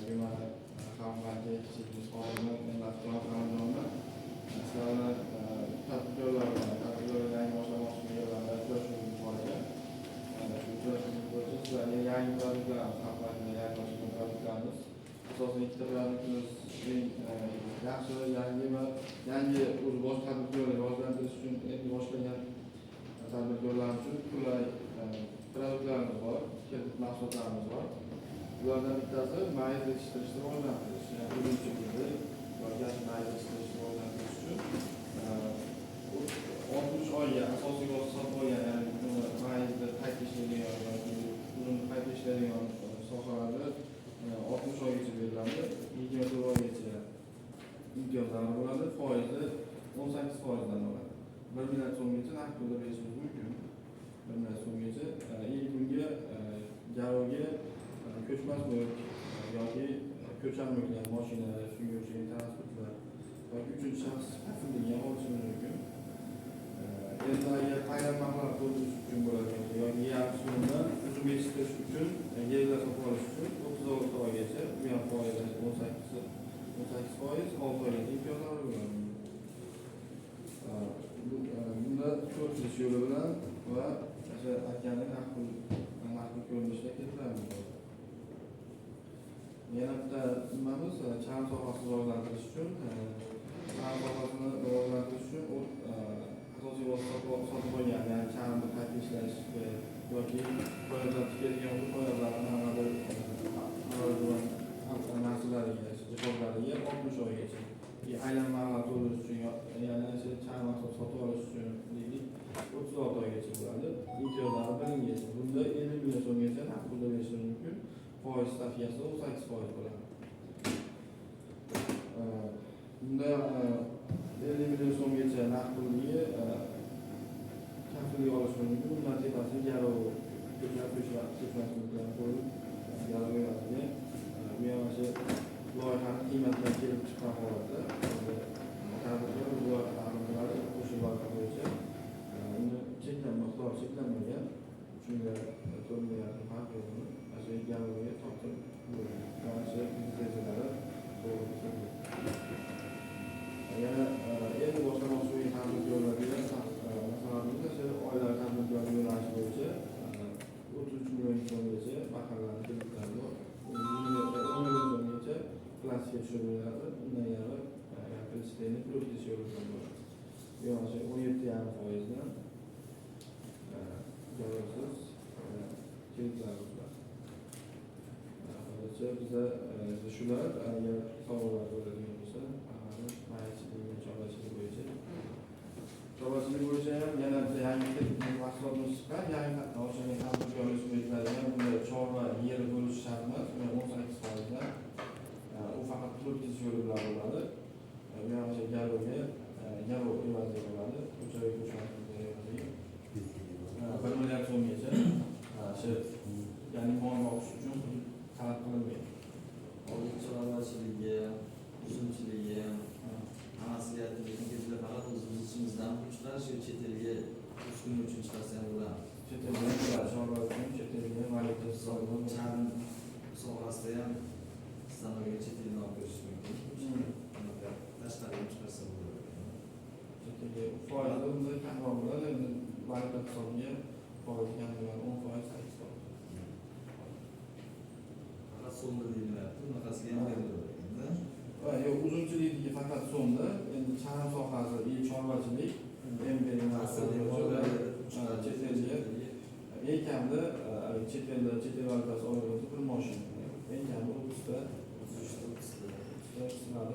gumani hammange kichik xodimlar bilan avtomat xonadonlar sizlarni tadbirkorlar yangi boshlamoqchi bo'lganlar uchrashuv borada shu uchrashuv bo'yicha sizlarga yangi tabriklar hammange yangi boshlagan tabriklarimiz asosan ikkita tabrikimiz yaxshi yangi va yangi o'zi bosh tadbirkorlar rivojlantirish uchun endi boshlagan tadbirkorlar uchun qulay produktlarimiz bor, kredit mahsulotlarimiz bor. Bulardan bittasi mayiz yetishtirishni rivojlantirish, ya'ni birinchi yilda yoki mayiz yetishtirishni rivojlantirish uchun 60 oyga asosiy vosita sotib olgan, ya'ni mayizni qayta ishlaydigan yoki uzumni qayta ishlaydigan sohalarda 60 oygacha beriladi, 24 oygacha imtiyozlari bo'ladi, foizi 18%dan oladi. 1 million so'mgacha naqd pulda berishingiz mumkin. 1 million so'mgacha ilk kunga garovga ko'chmas mulk yoki ko'chamliklar, mashinalar, shunga o'xshagan transportlar yoki uchinchi shaxs kafillikka olishingiz mumkin. Endi agar aylanmalar to'ldirish uchun bo'ladi yoki yarim so'mdan uzum yetishtirish uchun yerlar sotib olish uchun 36 oygacha, bu ham foizi 18%, 6 oygacha imtiyozlar bo'ladi. Bunda ko'rsatish yo'li bilan va o'sha aytgandek naqd ko'rinishda keltiramiz. Yana bitta nimamiz chang sohasini rivojlantirish uchun, chang sohasini rivojlantirish uchun asosiy vosita sotib olgan, ya'ni changni qayta ishlashga yoki poyabzal tikadigan poyabzallarni hammadir narsalariga, jihozlariga 60 oygacha aylanmalar to'ldirish uchun, ya'ni o'sha chang mahsulot sotib olish uchun deylik 36 oygacha bo'ladi. Imtiyozlari 1 yilgacha. Bunda 50 million so'mgacha naqd pulda berishingiz mumkin. Foiz stavkasi 18% bo'ladi. Bunda 50 million so'mgacha naqd pulga kafillik olish mumkin. Bundan tepasiga garov ko'chmas qo'yib garov beradi. Bu ham o'sha loyihaning qiymatidan kelib chiqqan holatda tadbirkor loyihalari o'sha loyiha bo'yicha uni miqdor cheklanmagan, shunga to'lmagan farq yo'q. O'sha garovga tortib mana shu rejalari to'g'ri. Yana endi boshlamoqchi bo'lgan tadbirkorlarga masalan o'sha oilaviy tadbirkorlik yo'nalishi bo'yicha 33 million so'mgacha mahallaning kreditlari bor. 10 million so'mgacha plastikka tushiriladi. Undan yana kreditni plyus yo'li bilan bo'ladi. Yo'q, 17,5% dan garovsiz kreditlar bo'ladi. Hozircha bizda shular, agar savollar bo'ladigan bo'lsa, mayiz chorvachilik bo'yicha. Chorvachilik bo'yicha ham yana bitta yangi mahsulotimiz chiqqan, yangi o'shaning tadbirkorlik subyektlari ham bunda chorva yeri bo'lishi shart emas, 18% dan u faqat pul o'tkazish yo'li bilan bo'ladi. Bu ham o'sha garovga garov evaziga bo'ladi. Ko'chaga ko'chmaslikda evaziga 1 million so'mgacha ya'ni mol boqish uchun talab qilinmaydi. Hozir chorvachiligi, uzumchiligi hammasiga bizda faqat o'zimiz ichimizdan chiqarish yoki chet elga uskuna uchun chiqarsa ham bo'ladi. Chet elga chorva uchun chet elga valyuta hisobi chang sohasida ham sanoqga chet eldan olib kelish mumkin. Tashqariga chiqarsa bo'ladi. Chet elga foizi bunday kamroq bo'ladi. Endi valyuta hisobiga foiz kam bo'ladi, 10%, 8%. Faqat so'mda deyilyapti, bunaqasiga ham beriladi. Yo'q, uzumchilikniki faqat so'mda, endi chang sohasi, chorvachilik, chet elga eng kamida chet el valyutasi olib bir mashina. Eng kamida 30 ta chiqadi.